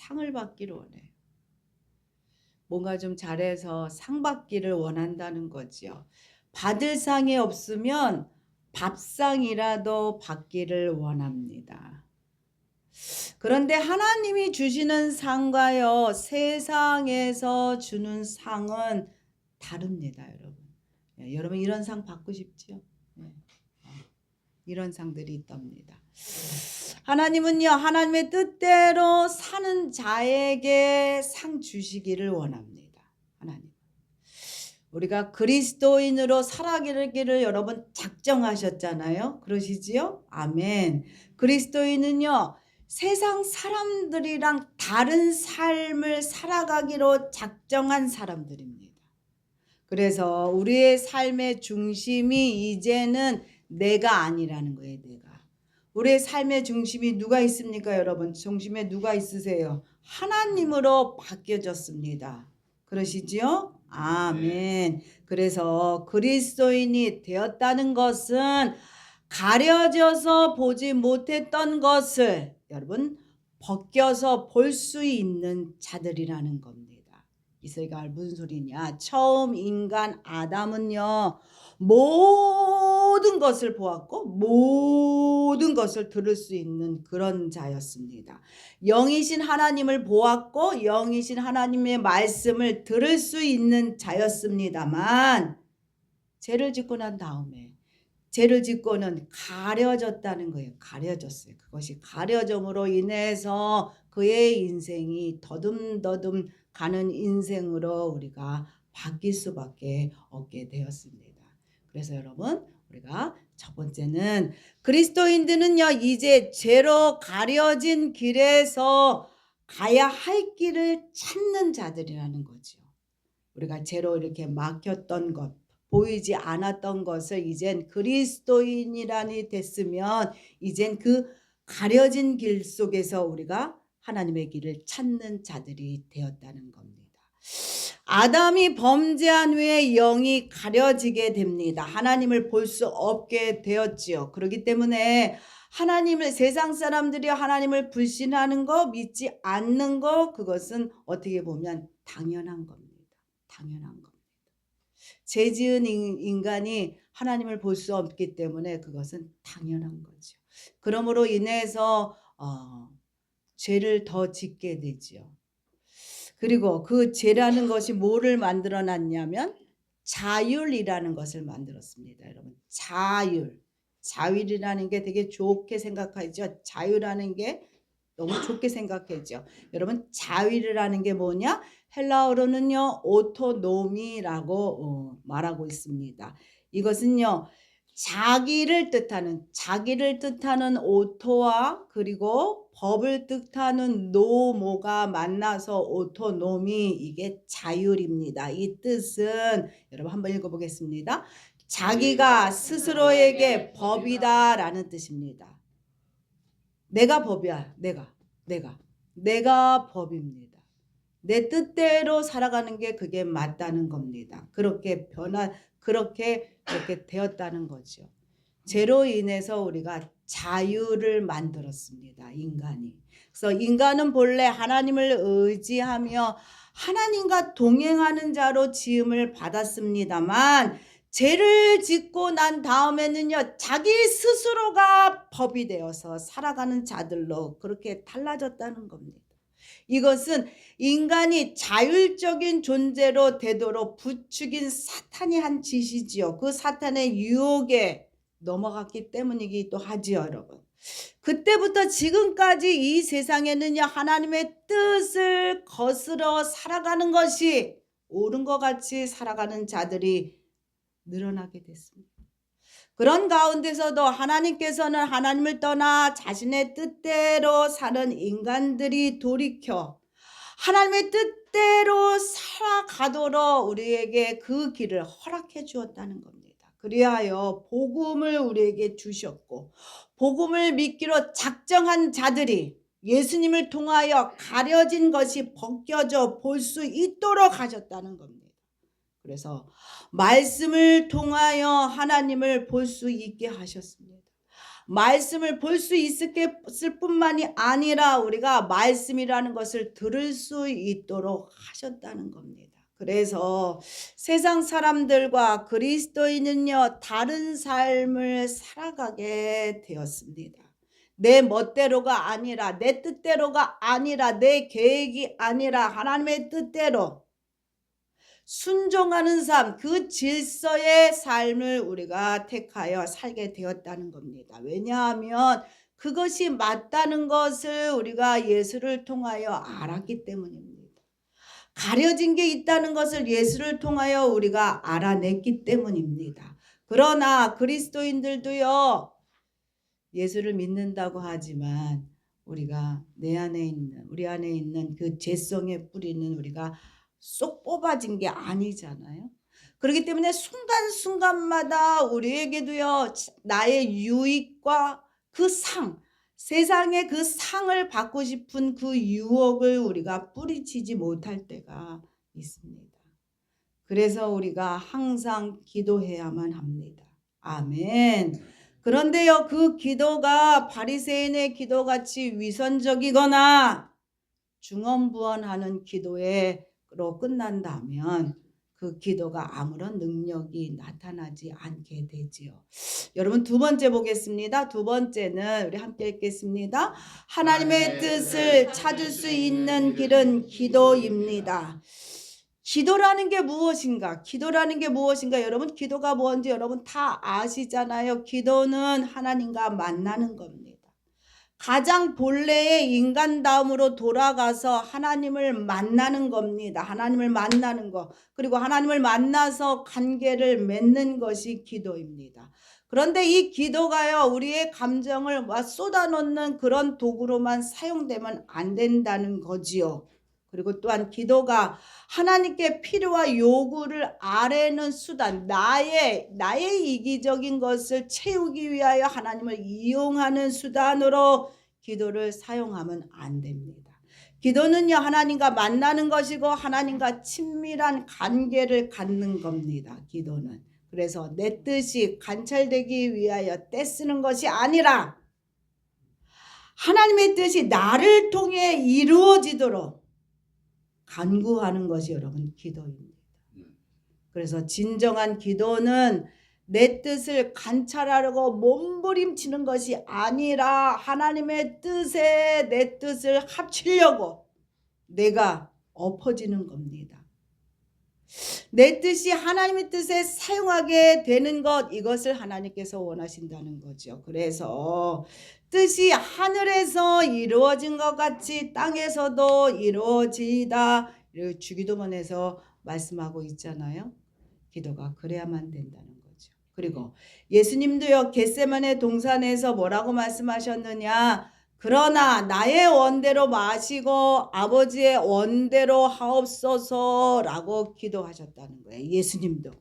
상을 받기를 원해요. 뭔가 좀 잘해서 상 받기를 원한다는 거지요. 받을 상이 없으면 밥상이라도 받기를 원합니다. 그런데 하나님이 주시는 상과요, 세상에서 주는 상은 다릅니다, 여러분. 여러분 이런 상 받고 싶지요? 이런 상들이 있답니다. 하나님은요, 하나님의 뜻대로 사는 자에게 상 주시기를 원합니다. 하나님. 우리가 그리스도인으로 살아가기를 여러분 작정하셨잖아요. 그러시지요? 아멘. 그리스도인은요, 세상 사람들이랑 다른 삶을 살아가기로 작정한 사람들입니다. 그래서 우리의 삶의 중심이 이제는 내가 아니라는 거예요. 내가. 우리의 삶의 중심이 누가 있습니까, 여러분? 중심에 누가 있으세요? 하나님으로 바뀌어졌습니다. 그러시지요? 아멘. 그래서 그리스도인이 되었다는 것은 가려져서 보지 못했던 것을 여러분 벗겨서 볼 수 있는 자들이라는 겁니다. 이 소리가 무슨 소리냐? 처음 인간 아담은요, 모든 것을 보았고 모든 것을 들을 수 있는 그런 자였습니다. 영이신 하나님을 보았고 영이신 하나님의 말씀을 들을 수 있는 자였습니다만, 죄를 짓고 난 다음에 죄를 짓고는 가려졌다는 거예요. 가려졌어요. 그것이 가려짐으로 인해서 그의 인생이 더듬더듬 가는 인생으로 우리가 바뀔 수밖에 없게 되었습니다. 그래서 여러분, 우리가 첫 번째는 그리스도인들은요, 이제 죄로 가려진 길에서 가야 할 길을 찾는 자들이라는 거죠. 우리가 죄로 이렇게 막혔던 것, 보이지 않았던 것을 이젠 그리스도인이라니 됐으면 이젠 그 가려진 길 속에서 우리가 하나님의 길을 찾는 자들이 되었다는 겁니다. 아담이 범죄한 후에 영이 가려지게 됩니다. 하나님을 볼 수 없게 되었지요. 그렇기 때문에 하나님을, 세상 사람들이 하나님을 불신하는 거, 믿지 않는 거, 그것은 어떻게 보면 당연한 겁니다. 당연한 겁니다. 죄 지은 인간이 하나님을 볼 수 없기 때문에 그것은 당연한 거죠. 그러므로 인해서 죄를 더 짓게 되지요. 그리고 그 죄라는 것이 뭐를 만들어 놨냐면 자율이라는 것을 만들었습니다. 여러분, 자율. 자율이라는 게 되게 좋게 생각하죠. 자유라는 게 너무 좋게 생각하죠. 여러분, 자율이라는 게 뭐냐? 헬라어로는요, 오토노미라고 말하고 있습니다. 이것은요, 자기를 뜻하는 오토와 그리고 법을 뜻하는 노모가 만나서 오토노미, 이게 자율입니다. 이 뜻은 여러분 한번 읽어보겠습니다. 자기가 스스로에게 법이다 라는 뜻입니다. 내가 법이야. 내가 법입니다. 내 뜻대로 살아가는 게 그게 맞다는 겁니다. 그렇게 되었다는 거죠. 죄로 인해서 우리가 자유를 만들었습니다. 인간이. 그래서 인간은 본래 하나님을 의지하며 하나님과 동행하는 자로 지음을 받았습니다만, 죄를 짓고 난 다음에는요, 자기 스스로가 법이 되어서 살아가는 자들로 그렇게 달라졌다는 겁니다. 이것은 인간이 자율적인 존재로 되도록 부추긴 사탄이 한 짓이지요. 그 사탄의 유혹에 넘어갔기 때문이기도 하지요, 여러분. 그때부터 지금까지 이 세상에는요, 하나님의 뜻을 거스러 살아가는 것이 옳은 것 같이 살아가는 자들이 늘어나게 됐습니다. 그런 가운데서도 하나님께서는 하나님을 떠나 자신의 뜻대로 사는 인간들이 돌이켜 하나님의 뜻대로 살아가도록 우리에게 그 길을 허락해 주었다는 겁니다. 그리하여 복음을 우리에게 주셨고, 복음을 믿기로 작정한 자들이 예수님을 통하여 가려진 것이 벗겨져 볼 수 있도록 하셨다는 겁니다. 그래서 말씀을 통하여 하나님을 볼 수 있게 하셨습니다. 말씀을 볼 수 있을 뿐만이 아니라 우리가 말씀이라는 것을 들을 수 있도록 하셨다는 겁니다. 그래서 세상 사람들과 그리스도인은요, 다른 삶을 살아가게 되었습니다. 내 멋대로가 아니라, 내 뜻대로가 아니라, 내 계획이 아니라 하나님의 뜻대로 순종하는 삶, 그 질서의 삶을 우리가 택하여 살게 되었다는 겁니다. 왜냐하면 그것이 맞다는 것을 우리가 예수를 통하여 알았기 때문입니다. 가려진 게 있다는 것을 예수를 통하여 우리가 알아냈기 때문입니다. 그러나 그리스도인들도요, 예수를 믿는다고 하지만 우리가 우리 안에 있는 그 죄성의 뿌리는 우리가 쏙 뽑아진 게 아니잖아요. 그렇기 때문에 순간순간마다 우리에게도요, 나의 유익과 그 세상의 그 상을 받고 싶은 그 유혹을 우리가 뿌리치지 못할 때가 있습니다. 그래서 우리가 항상 기도해야만 합니다. 아멘. 그런데요, 그 기도가 바리새인의 기도같이 위선적이거나 중언부언하는 기도로 끝난다면 그 기도가 아무런 능력이 나타나지 않게 되지요. 여러분, 두 번째 보겠습니다. 두 번째는 우리 함께 읽겠습니다. 하나님의 뜻을 찾을 수 있는 길은 기도입니다. 기도라는 게 무엇인가? 기도라는 게 무엇인가? 여러분, 기도가 뭔지 여러분 다 아시잖아요. 기도는 하나님과 만나는 겁니다. 가장 본래의 인간다움으로 돌아가서 하나님을 만나는 겁니다. 하나님을 만나는 것, 그리고 하나님을 만나서 관계를 맺는 것이 기도입니다. 그런데 이 기도가요, 우리의 감정을 쏟아놓는 그런 도구로만 사용되면 안 된다는 거지요. 그리고 또한 기도가 하나님께 필요와 요구를 아뢰는 수단, 나의 이기적인 것을 채우기 위하여 하나님을 이용하는 수단으로 기도를 사용하면 안 됩니다. 기도는요, 하나님과 만나는 것이고 하나님과 친밀한 관계를 갖는 겁니다. 기도는. 그래서 내 뜻이 관철되기 위하여 떼쓰는 것이 아니라 하나님의 뜻이 나를 통해 이루어지도록 간구하는 것이 여러분 기도입니다. 그래서 진정한 기도는 내 뜻을 관찰하려고 몸부림치는 것이 아니라 하나님의 뜻에 내 뜻을 합치려고 내가 엎어지는 겁니다. 내 뜻이 하나님의 뜻에 사용하게 되는 것, 이것을 하나님께서 원하신다는 거죠. 그래서 뜻이 하늘에서 이루어진 것 같이 땅에서도 이루어지다, 주기도문에서 말씀하고 있잖아요. 기도가 그래야만 된다는 거죠. 그리고 예수님도요, 겟세마네 동산에서 뭐라고 말씀하셨느냐? 그러나 나의 원대로 마시고 아버지의 원대로 하옵소서라고 기도하셨다는 거예요. 예수님도.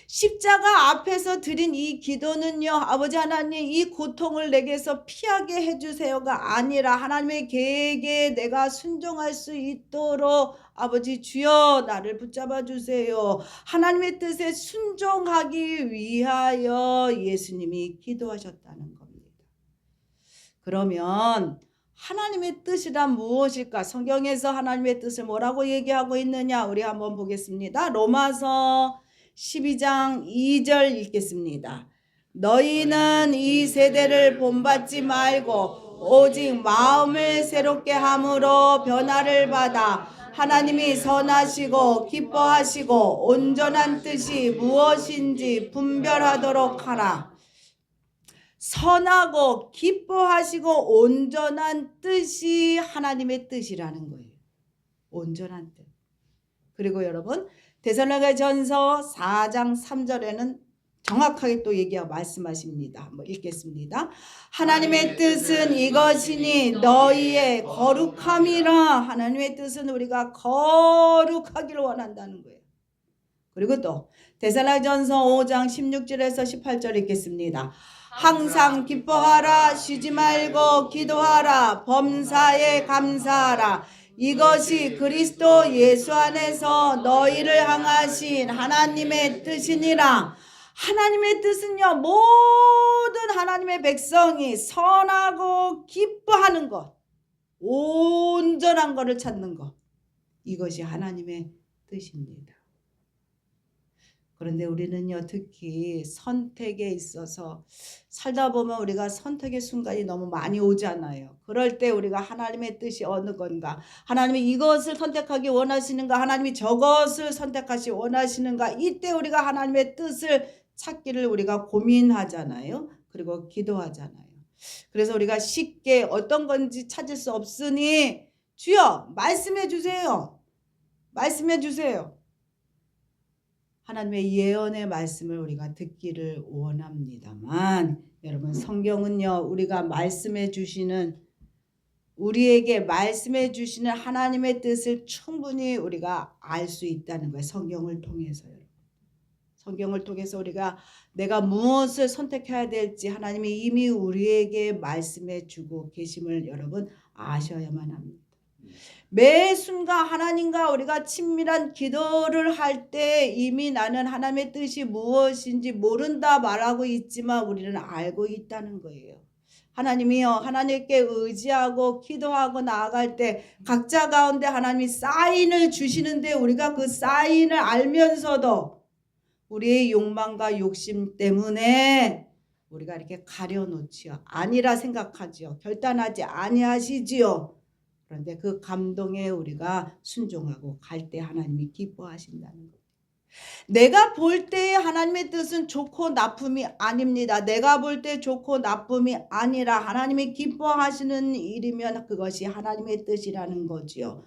십자가 앞에서 드린 이 기도는요, 아버지 하나님, 이 고통을 내게서 피하게 해주세요가 아니라 하나님의 계획에 내가 순종할 수 있도록 아버지 주여 나를 붙잡아 주세요. 하나님의 뜻에 순종하기 위하여 예수님이 기도하셨다는 겁니다. 그러면 하나님의 뜻이란 무엇일까? 성경에서 하나님의 뜻을 뭐라고 얘기하고 있느냐? 우리 한번 보겠습니다. 로마서 12장 2절 읽겠습니다. 너희는 이 세대를 본받지 말고 오직 마음을 새롭게 함으로 변화를 받아 하나님이 선하시고 기뻐하시고 온전한 뜻이 무엇인지 분별하도록 하라. 선하고 기뻐하시고 온전한 뜻이 하나님의 뜻이라는 거예요. 온전한 뜻. 그리고 여러분, 데살로니가전서 4장 3절에는 정확하게 또 얘기하고 말씀하십니다. 한번 읽겠습니다. 하나님의 뜻은 이것이니 너희의 거룩함이라. 하나님의 뜻은 우리가 거룩하기를 원한다는 거예요. 그리고 또 데살로니가전서 5장 16절에서 18절 읽겠습니다. 항상 기뻐하라, 쉬지 말고 기도하라, 범사에 감사하라. 이것이 그리스도 예수 안에서 너희를 향하신 하나님의 뜻이니라. 하나님의 뜻은요, 모든 하나님의 백성이 선하고 기뻐하는 것, 온전한 것을 찾는 것, 이것이 하나님의 뜻입니다. 그런데 우리는요, 특히 선택에 있어서 살다 보면 우리가 선택의 순간이 너무 많이 오잖아요. 그럴 때 우리가 하나님의 뜻이 어느 건가, 하나님이 이것을 선택하기 원하시는가, 하나님이 저것을 선택하시 원하시는가, 이때 우리가 하나님의 뜻을 찾기를 우리가 고민하잖아요. 그리고 기도하잖아요. 그래서 우리가 쉽게 어떤 건지 찾을 수 없으니 주여 말씀해 주세요. 말씀해 주세요. 하나님의 예언의 말씀을 우리가 듣기를 원합니다만, 여러분, 성경은요, 우리가 말씀해 주시는, 우리에게 말씀해 주시는 하나님의 뜻을 충분히 우리가 알 수 있다는 거예요. 성경을 통해서요. 성경을 통해서 우리가 내가 무엇을 선택해야 될지 하나님이 이미 우리에게 말씀해 주고 계심을 여러분 아셔야만 합니다. 매 순간 하나님과 우리가 친밀한 기도를 할 때 이미 나는 하나님의 뜻이 무엇인지 모른다 말하고 있지만 우리는 알고 있다는 거예요. 하나님이요, 하나님께 의지하고 기도하고 나아갈 때 각자 가운데 하나님이 사인을 주시는데 우리가 그 사인을 알면서도 우리의 욕망과 욕심 때문에 우리가 이렇게 가려놓지요. 아니라 생각하지요. 결단하지 아니하시지요. 그런데 그 감동에 우리가 순종하고 갈 때 하나님이 기뻐하신다는 거예요. 내가 볼 때의 하나님의 뜻은 좋고 나쁨이 아닙니다. 내가 볼 때 좋고 나쁨이 아니라 하나님이 기뻐하시는 일이면 그것이 하나님의 뜻이라는 거지요.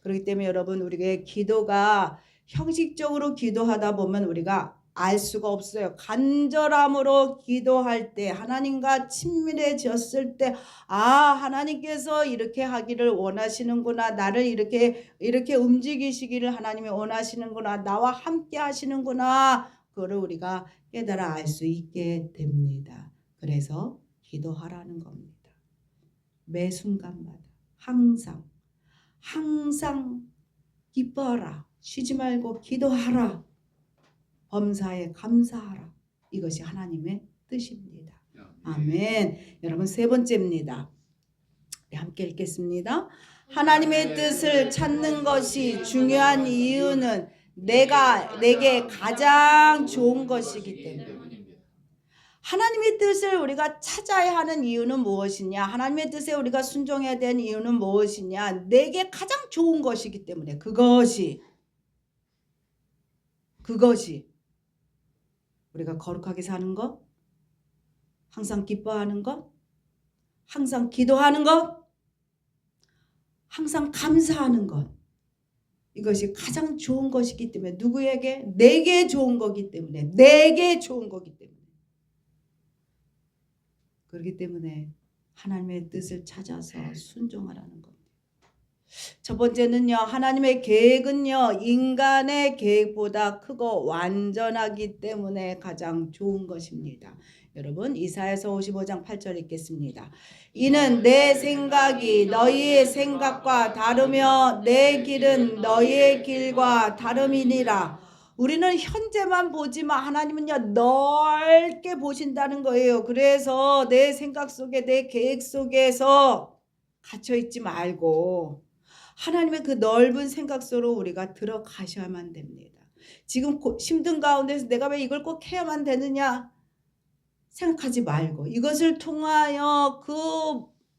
그렇기 때문에 여러분, 우리의 기도가 형식적으로 기도하다 보면 우리가 알 수가 없어요. 간절함으로 기도할 때, 하나님과 친밀해졌을 때, 하나님께서 이렇게 하기를 원하시는구나, 나를 이렇게 움직이시기를 하나님이 원하시는구나, 나와 함께 하시는구나, 그거를 우리가 깨달아 알 수 있게 됩니다. 그래서 기도하라는 겁니다. 매 순간마다 항상 기뻐하라, 쉬지 말고 기도하라, 범사에 감사하라. 이것이 하나님의 뜻입니다. 아멘. 여러분, 세 번째입니다. 함께 읽겠습니다. 하나님의 뜻을 찾는 것이 중요한 이유는 내게 가장 좋은 것이기 때문에. 하나님의 뜻을 우리가 찾아야 하는 이유는 무엇이냐? 하나님의 뜻에 우리가 순종해야 되는 이유는 무엇이냐? 내게 가장 좋은 것이기 때문에. 그것이 우리가 거룩하게 사는 것, 항상 기뻐하는 것, 항상 기도하는 것, 항상 감사하는 것, 이것이 가장 좋은 것이기 때문에. 누구에게? 내게 좋은 거기 때문에. 내게 좋은 거기 때문에. 그렇기 때문에 하나님의 뜻을 찾아서 순종하라는 겁니다. 첫 번째는요, 하나님의 계획은요, 인간의 계획보다 크고 완전하기 때문에 가장 좋은 것입니다. 여러분, 이사야서 55장 8절 읽겠습니다. 이는 내 생각이 너희의 생각과 다르며 내 길은 너희의 길과 다름이니라. 우리는 현재만 보지만 하나님은요, 넓게 보신다는 거예요. 그래서 내 생각 속에, 내 계획 속에서 갇혀있지 말고 하나님의 그 넓은 생각 속으로 우리가 들어가셔야만 됩니다. 지금 힘든 가운데서 내가 왜 이걸 꼭 해야만 되느냐 생각하지 말고, 이것을 통하여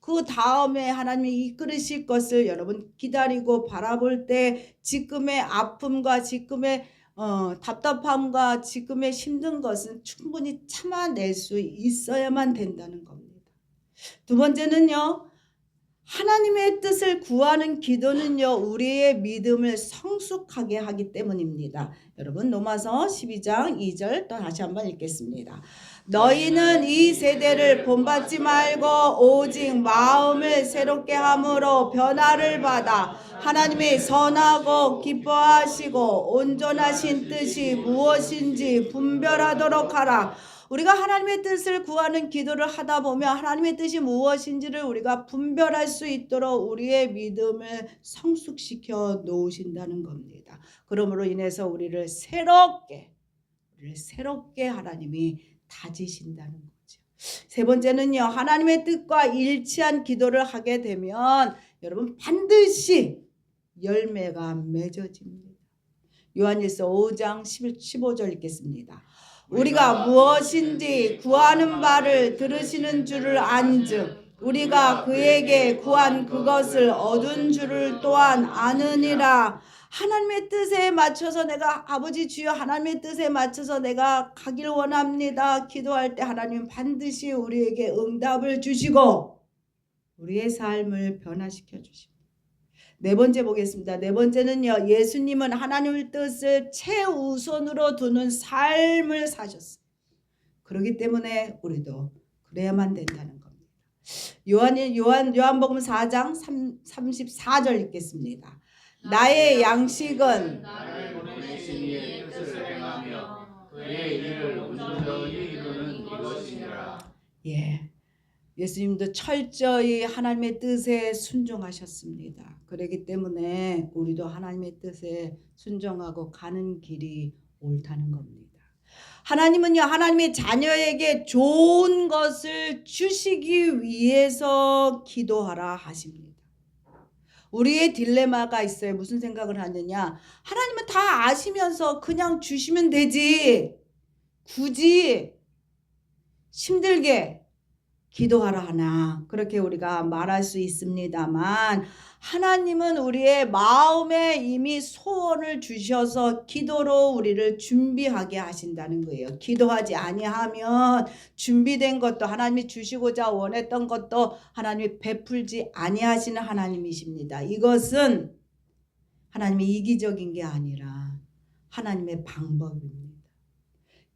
그 다음에 하나님이 이끌으실 것을 여러분 기다리고 바라볼 때 지금의 아픔과 지금의 답답함과 지금의 힘든 것은 충분히 참아낼 수 있어야만 된다는 겁니다. 두 번째는요, 하나님의 뜻을 구하는 기도는요, 우리의 믿음을 성숙하게 하기 때문입니다. 여러분, 로마서 12장 2절 또 다시 한번 읽겠습니다. 너희는 이 세대를 본받지 말고 오직 마음을 새롭게 함으로 변화를 받아 하나님의 선하고 기뻐하시고 온전하신 뜻이 무엇인지 분별하도록 하라. 우리가 하나님의 뜻을 구하는 기도를 하다 보면 하나님의 뜻이 무엇인지를 우리가 분별할 수 있도록 우리의 믿음을 성숙시켜 놓으신다는 겁니다. 그러므로 인해서 우리를 새롭게 우리를 새롭게 하나님이 다지신다는 거죠. 세 번째는요, 하나님의 뜻과 일치한 기도를 하게 되면 여러분 반드시 열매가 맺어집니다. 요한일서 5장 15절 읽겠습니다. 우리가 무엇인지 구하는 바를 들으시는 줄을 안즉 우리가 그에게 구한 그것을 얻은 줄을 또한 아느니라. 하나님의 뜻에 맞춰서 내가 아버지 주여 하나님의 뜻에 맞춰서 내가 가길 원합니다. 기도할 때 하나님은 반드시 우리에게 응답을 주시고 우리의 삶을 변화시켜 주십니다. 네 번째 보겠습니다. 네 번째는요, 예수님은 하나님의 뜻을 최우선으로 두는 삶을 사셨어요. 그렇기 때문에 우리도 그래야만 된다는 겁니다. 요한복음 4장 34절 읽겠습니다. 나의 양식은 나를 보내신 이의 뜻을 행하며 그의 일을 온전히 이루는 이것이니라. 예, 예수님도 철저히 하나님의 뜻에 순종하셨습니다. 그렇기 때문에 우리도 하나님의 뜻에 순종하고 가는 길이 옳다는 겁니다. 하나님은요, 하나님의 자녀에게 좋은 것을 주시기 위해서 기도하라 하십니다. 우리의 딜레마가 있어요. 무슨 생각을 하느냐? 하나님은 다 아시면서 그냥 주시면 되지. 굳이 힘들게 기도하라 하나, 그렇게 우리가 말할 수 있습니다만 하나님은 우리의 마음에 이미 소원을 주셔서 기도로 우리를 준비하게 하신다는 거예요. 기도하지 아니하면 준비된 것도 하나님이 주시고자 원했던 것도 하나님이 베풀지 아니하시는 하나님이십니다. 이것은 하나님이 이기적인 게 아니라 하나님의 방법입니다.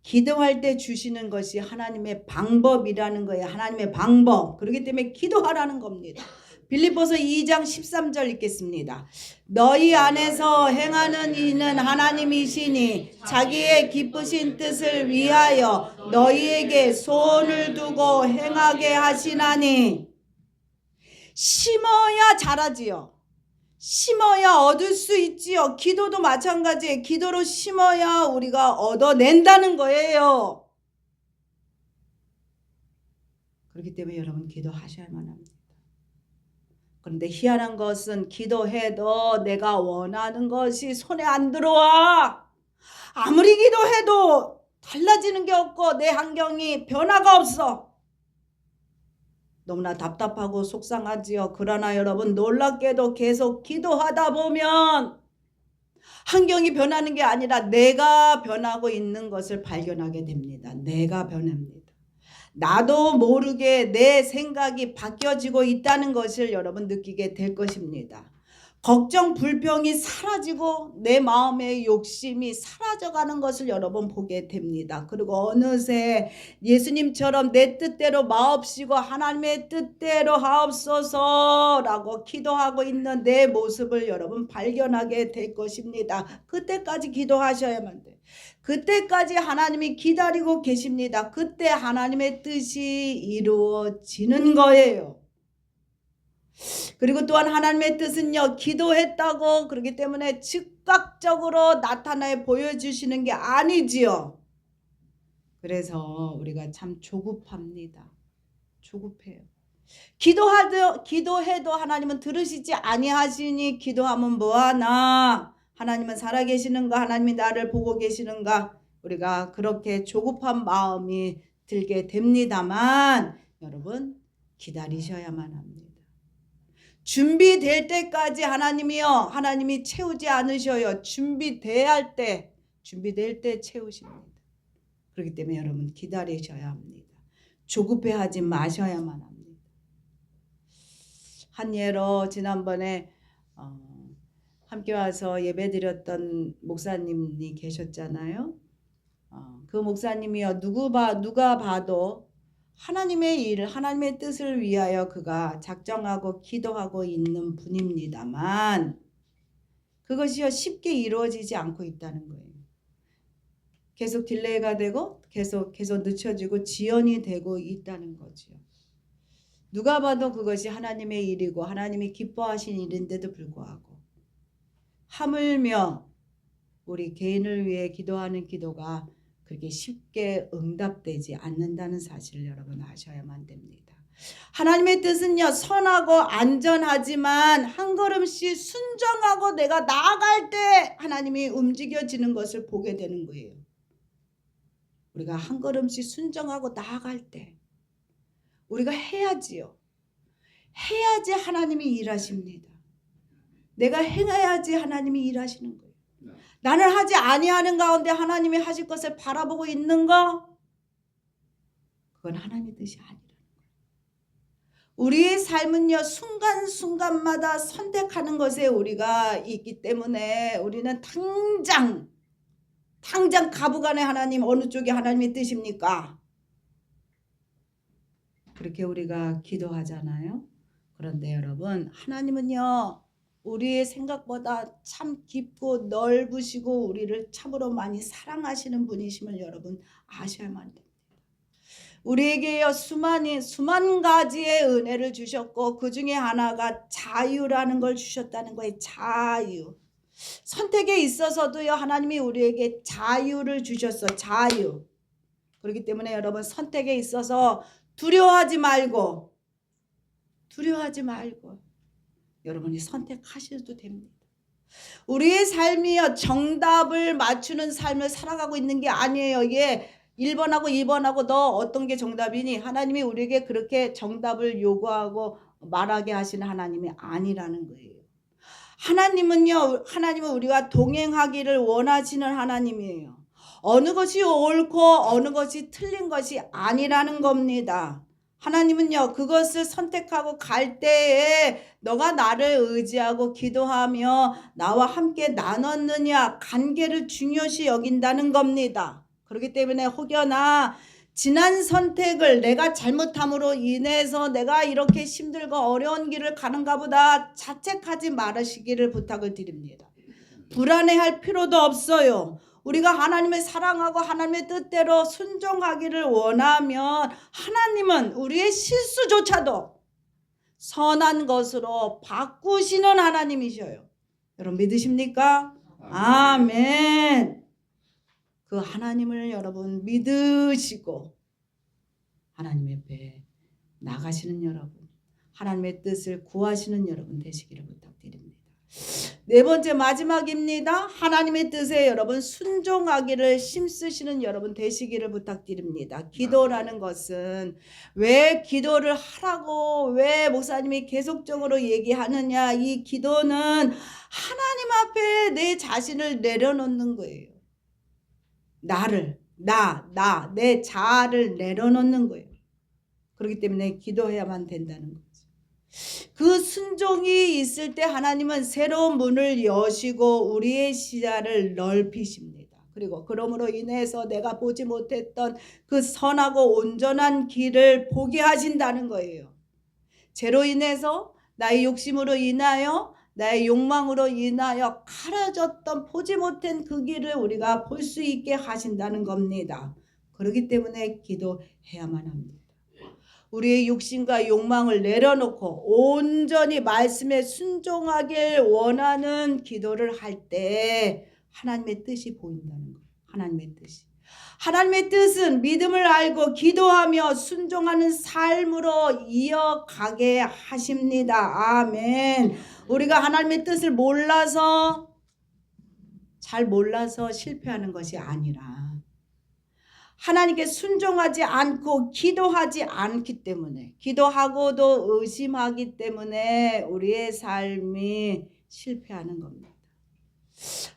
기도할 때 주시는 것이 하나님의 방법이라는 거예요. 하나님의 방법. 그렇기 때문에 기도하라는 겁니다. 빌립보서 2장 13절 읽겠습니다. 너희 안에서 행하는 이는 하나님이시니 자기의 기쁘신 뜻을 위하여 너희에게 소원을 두고 행하게 하시나니. 심어야 자라지요. 심어야 얻을 수 있지요. 기도도 마찬가지예요. 기도로 심어야 우리가 얻어낸다는 거예요. 그렇기 때문에 여러분 기도하셔야만 합니다. 그런데 희한한 것은 기도해도 내가 원하는 것이 손에 안 들어와. 아무리 기도해도 달라지는 게 없고 내 환경이 변화가 없어. 너무나 답답하고 속상하지요. 그러나 여러분 놀랍게도 계속 기도하다 보면 환경이 변하는 게 아니라 내가 변하고 있는 것을 발견하게 됩니다. 내가 변합니다. 나도 모르게 내 생각이 바뀌어지고 있다는 것을 여러분 느끼게 될 것입니다. 걱정, 불평이 사라지고 내 마음의 욕심이 사라져가는 것을 여러분 보게 됩니다. 그리고 어느새 예수님처럼 내 뜻대로 마옵시고 하나님의 뜻대로 하옵소서라고 기도하고 있는 내 모습을 여러분 발견하게 될 것입니다. 그때까지 기도하셔야만 돼요. 그때까지 하나님이 기다리고 계십니다. 그때 하나님의 뜻이 이루어지는 거예요. 그리고 또한 하나님의 뜻은요, 기도했다고 그렇기 때문에 즉각적으로 나타내 보여주시는 게 아니지요. 그래서 우리가 참 조급합니다. 조급해요. 기도해도 하나님은 들으시지 아니하시니 기도하면 뭐하나? 하나님은 살아계시는가? 하나님이 나를 보고 계시는가? 우리가 그렇게 조급한 마음이 들게 됩니다만 여러분 기다리셔야만 합니다. 준비될 때까지 하나님이 채우지 않으셔요. 준비될 때 채우십니다. 그렇기 때문에 여러분 기다리셔야 합니다. 조급해하지 마셔야만 합니다. 한 예로 지난번에 함께 와서 예배드렸던 목사님이 계셨잖아요. 그 목사님이요, 누가 봐도 하나님의 일, 하나님의 뜻을 위하여 그가 작정하고 기도하고 있는 분입니다만 그것이요 쉽게 이루어지지 않고 있다는 거예요. 계속 딜레이가 되고 계속 늦춰지고 지연이 되고 있다는 거죠. 누가 봐도 그것이 하나님의 일이고 하나님이 기뻐하신 일인데도 불구하고 하물며 우리 개인을 위해 기도하는 기도가 그렇게 쉽게 응답되지 않는다는 사실을 여러분 아셔야만 됩니다. 하나님의 뜻은요, 선하고 안전하지만 한 걸음씩 순종하고 내가 나아갈 때 하나님이 움직여지는 것을 보게 되는 거예요. 우리가 한 걸음씩 순종하고 나아갈 때 우리가 해야지요. 해야지 하나님이 일하십니다. 내가 행해야지 하나님이 일하시는 거예요. 나는 하지 아니하는 가운데 하나님이 하실 것을 바라보고 있는 거, 그건 하나님의 뜻이 아니라는 거예요. 우리의 삶은요, 순간순간마다 선택하는 것에 우리가 있기 때문에 우리는 당장 가부간에 하나님 어느 쪽이 하나님의 뜻입니까? 그렇게 우리가 기도하잖아요. 그런데 여러분, 하나님은요, 우리의 생각보다 참 깊고 넓으시고 우리를 참으로 많이 사랑하시는 분이심을 여러분 아셔야만 됩니다. 우리에게요, 수만 가지의 은혜를 주셨고 그 중에 하나가 자유라는 걸 주셨다는 거예요. 자유. 선택에 있어서도요, 하나님이 우리에게 자유를 주셨어. 자유. 그렇기 때문에 여러분, 선택에 있어서 두려워하지 말고 여러분이 선택하셔도 됩니다. 우리의 삶이요, 정답을 맞추는 삶을 살아가고 있는 게 아니에요. 이게 1번하고 2번하고 너 어떤 게 정답이니? 하나님이 우리에게 그렇게 정답을 요구하고 말하게 하시는 하나님이 아니라는 거예요. 하나님은 우리가 동행하기를 원하시는 하나님이에요. 어느 것이 옳고 어느 것이 틀린 것이 아니라는 겁니다. 하나님은요, 그것을 선택하고 갈 때에 너가 나를 의지하고 기도하며 나와 함께 나눴느냐, 관계를 중요시 여긴다는 겁니다. 그렇기 때문에 혹여나 지난 선택을 내가 잘못함으로 인해서 내가 이렇게 힘들고 어려운 길을 가는가 보다 자책하지 말으시기를 부탁을 드립니다. 불안해할 필요도 없어요. 우리가 하나님을 사랑하고 하나님의 뜻대로 순종하기를 원하면 하나님은 우리의 실수조차도 선한 것으로 바꾸시는 하나님이셔요. 여러분 믿으십니까? 아멘. 그 하나님을 여러분 믿으시고 하나님 앞에 나가시는 여러분, 하나님의 뜻을 구하시는 여러분 되시기를 부탁드립니다. 네 번째 마지막입니다. 하나님의 뜻에 여러분 순종하기를 힘쓰시는 여러분 되시기를 부탁드립니다. 기도라는 것은 왜 기도를 하라고 왜 목사님이 계속적으로 얘기하느냐, 이 기도는 하나님 앞에 내 자신을 내려놓는 거예요. 내 자아를 내려놓는 거예요. 그렇기 때문에 기도해야만 된다는 거죠. 그 순종이 있을 때 하나님은 새로운 문을 여시고 우리의 시야를 넓히십니다. 그리고 그러므로 인해서 내가 보지 못했던 그 선하고 온전한 길을 보게 하신다는 거예요. 죄로 인해서 나의 욕심으로 인하여 나의 욕망으로 인하여 가려졌던 보지 못한 그 길을 우리가 볼 수 있게 하신다는 겁니다. 그렇기 때문에 기도해야만 합니다. 우리의 욕심과 욕망을 내려놓고 온전히 말씀에 순종하길 원하는 기도를 할 때 하나님의 뜻이 보인다는 거예요. 하나님의 뜻이. 하나님의 뜻은 믿음을 알고 기도하며 순종하는 삶으로 이어가게 하십니다. 아멘. 우리가 하나님의 뜻을 잘 몰라서 실패하는 것이 아니라 하나님께 순종하지 않고 기도하지 않기 때문에, 기도하고도 의심하기 때문에 우리의 삶이 실패하는 겁니다.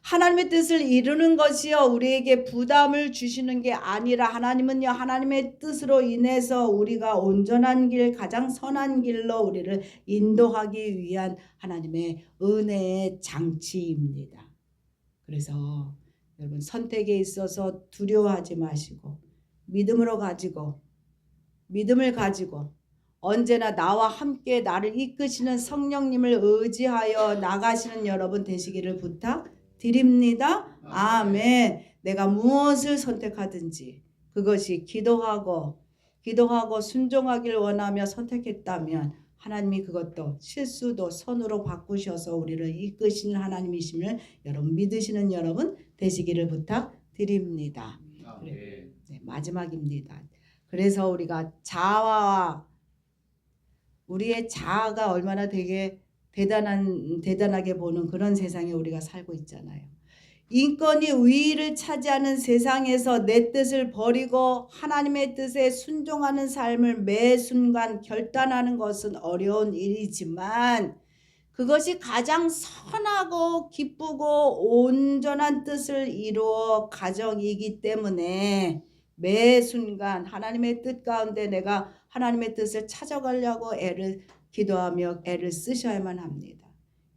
하나님의 뜻을 이루는 것이요, 우리에게 부담을 주시는 게 아니라 하나님은요, 하나님의 뜻으로 인해서 우리가 온전한 길, 가장 선한 길로 우리를 인도하기 위한 하나님의 은혜의 장치입니다. 그래서 여러분 선택에 있어서 두려워하지 마시고 믿음을 가지고 언제나 나와 함께 나를 이끄시는 성령님을 의지하여 나가시는 여러분 되시기를 부탁드립니다. 아멘. 내가 무엇을 선택하든지 그것이 기도하고 순종하길 원하며 선택했다면 하나님이 그것도 실수도 선으로 바꾸셔서 우리를 이끄시는 하나님이심을 여러분 믿으시는 여러분 되시기를 부탁드립니다. 예. 네, 마지막입니다. 그래서 우리가 자아와 우리의 자아가 얼마나 되게 대단하게 보는 그런 세상에 우리가 살고 있잖아요. 인권이 우위를 차지하는 세상에서 내 뜻을 버리고 하나님의 뜻에 순종하는 삶을 매 순간 결단하는 것은 어려운 일이지만 그것이 가장 선하고 기쁘고 온전한 뜻을 이루어 가정이기 때문에 매 순간 하나님의 뜻 가운데 내가 하나님의 뜻을 찾아가려고 기도하며 애를 쓰셔야만 합니다.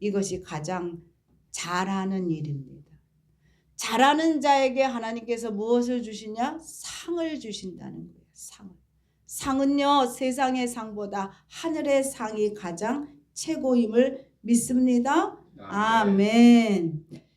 이것이 가장 잘하는 일입니다. 잘하는 자에게 하나님께서 무엇을 주시냐? 상을 주신다는 거예요. 상은요, 세상의 상보다 하늘의 상이 가장 최고임을 믿습니다. 아멘.